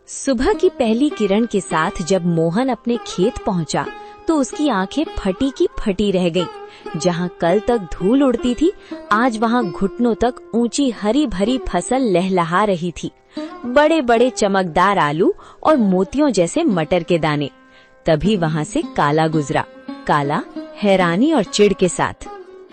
सुबह की पहली किरण के साथ जब मोहन अपने खेत पहुंचा तो उसकी आंखें फटी की फटी रह गईं। जहां कल तक धूल उड़ती थी, आज वहां घुटनों तक ऊंची हरी भरी फसल लहलहा रही थी। बड़े बड़े चमकदार आलू और मोतियों जैसे मटर के दाने। तभी वहां से काला गुजरा। काला हैरानी और चिढ़ के साथ,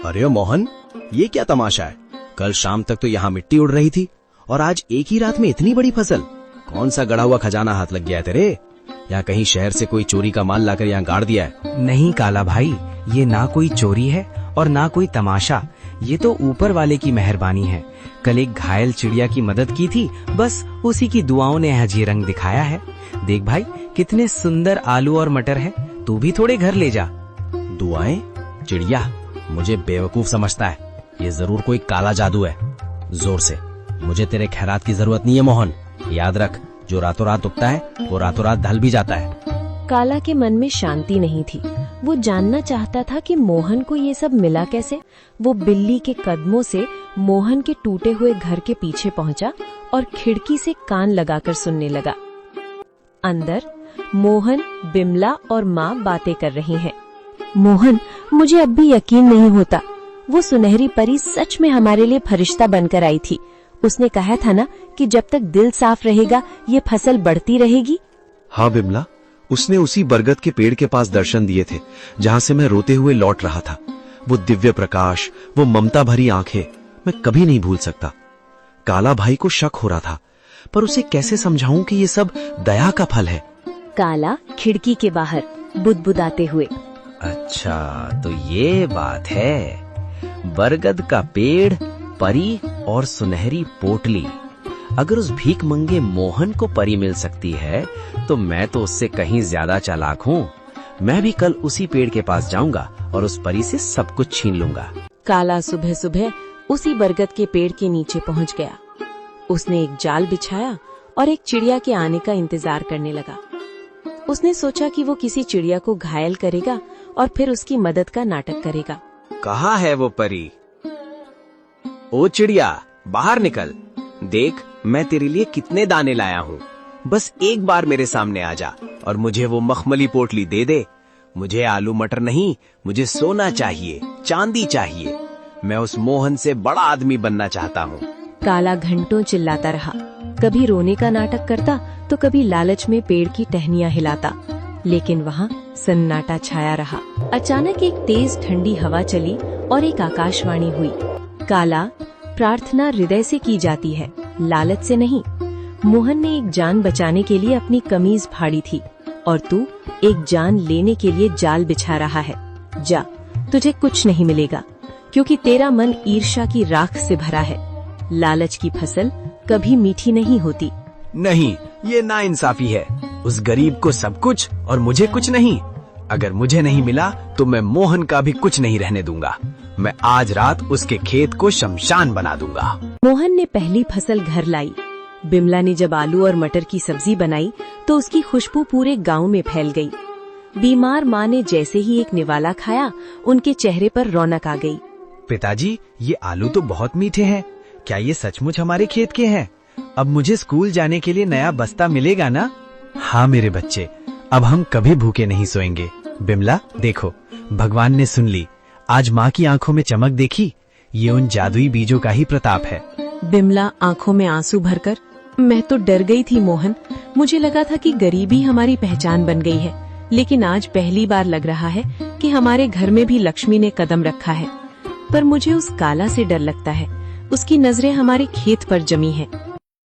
अरे मोहन, ये क्या तमाशा है? कल शाम तक तो यहाँ मिट्टी उड़ रही थी और आज एक ही रात में इतनी बड़ी फसल। कौन सा गड़ा हुआ खजाना हाथ लग गया है तेरे? या कहीं शहर से कोई चोरी का माल लाकर यहाँ गाड़ दिया है? नहीं काला भाई, ये ना कोई चोरी है और ना कोई तमाशा। ये तो ऊपर वाले की मेहरबानी है। कल एक घायल चिड़िया की मदद की थी, बस उसी की दुआओं ने आज ये रंग दिखाया है। देख भाई, कितने सुंदर आलू और मटर है। तू भी थोड़े घर ले जा। दुआएं? चिड़िया मुझे बेवकूफ समझता है। ये जरूर कोई काला जादू है। जोर से, मुझे तेरे खैरात की जरूरत नहीं है मोहन। याद रख, जो रातों रात उगता है वो रातों रात ढल भी जाता है। काला के मन में शांति नहीं थी। वो जानना चाहता था कि मोहन को ये सब मिला कैसे। वो बिल्ली के कदमों से मोहन के टूटे हुए घर के पीछे पहुंचा और खिड़की से कान लगाकर सुनने लगा। अंदर मोहन, बिमला और माँ बातें कर रही हैं। मोहन, मुझे अब भी यकीन नहीं होता। वो सुनहरी परी सच में हमारे लिए फरिश्ता बनकर आई थी। उसने कहा था ना कि जब तक दिल साफ रहेगा ये फसल बढ़ती रहेगी। हाँ बिमला, उसने उसी बरगद के पेड़ के पास दर्शन दिए थे जहाँ से मैं रोते हुए लौट रहा था। वो दिव्य प्रकाश, वो ममता भरी आंखें, मैं कभी नहीं भूल सकता। काला भाई को शक हो रहा था, पर उसे कैसे समझाऊं कि ये सब दया का फल है। काला खिड़की के बाहर बुदबुदाते हुए, अच्छा तो ये बात है। बरगद का पेड़, परी और सुनहरी पोटली। अगर उस भीख मंगे मोहन को परी मिल सकती है तो मैं तो उससे कहीं ज्यादा चालाक हूँ। मैं भी कल उसी पेड़ के पास जाऊंगा और उस परी से सब कुछ छीन लूंगा। काला सुबह सुबह उसी बरगद के पेड़ के नीचे पहुंच गया। उसने एक जाल बिछाया और एक चिड़िया के आने का इंतजार करने लगा। उसने सोचा कि वो किसी चिड़िया को घायल करेगा और फिर उसकी मदद का नाटक करेगा। कहाँ है वो परी? ओ चिड़िया, बाहर निकल। देख, मैं तेरे लिए कितने दाने लाया हूँ। बस एक बार मेरे सामने आ जा और मुझे वो मखमली पोटली दे दे। मुझे आलू मटर नहीं, मुझे सोना चाहिए, चांदी चाहिए। मैं उस मोहन से बड़ा आदमी बनना चाहता हूँ। काला घंटों चिल्लाता रहा। कभी रोने का नाटक करता तो कभी लालच में पेड़ की टहनियां हिलाता, लेकिन वहाँ सन्नाटा छाया रहा। अचानक एक तेज ठंडी हवा चली और एक आकाशवाणी हुई। काला, प्रार्थना हृदय से की जाती है, लालच से नहीं। मोहन ने एक जान बचाने के लिए अपनी कमीज फाड़ी थी और तू एक जान लेने के लिए जाल बिछा रहा है। जा, तुझे कुछ नहीं मिलेगा, क्योंकि तेरा मन ईर्ष्या की राख से भरा है। लालच की फसल कभी मीठी नहीं होती। नहीं, ये नाइंसाफी है। उस गरीब को सब कुछ और मुझे कुछ नहीं। अगर मुझे नहीं मिला तो मैं मोहन का भी कुछ नहीं रहने दूंगा। मैं आज रात उसके खेत को शमशान बना दूंगा। मोहन ने पहली फसल घर लाई। बिमला ने जब आलू और मटर की सब्जी बनाई तो उसकी खुशबू पूरे गांव में फैल गई। बीमार माँ ने जैसे ही एक निवाला खाया, उनके चेहरे पर रौनक आ गई। पिताजी, ये आलू तो बहुत मीठे हैं। क्या ये सचमुच हमारे खेत के हैं? अब मुझे स्कूल जाने के लिए नया बस्ता मिलेगा ना? हाँ मेरे बच्चे, अब हम कभी भूखे नहीं सोएंगे। बिमला देखो, भगवान ने सुन ली। आज माँ की आंखों में चमक देखी? ये उन जादुई बीजों का ही प्रताप है। बिमला आंखों में आंसू भरकर, मैं तो डर गई थी मोहन। मुझे लगा था कि गरीबी हमारी पहचान बन गई है, लेकिन आज पहली बार लग रहा है कि हमारे घर में भी लक्ष्मी ने कदम रखा है। पर मुझे उस काला से डर लगता है। उसकी नजरें हमारे खेत पर जमी हैं।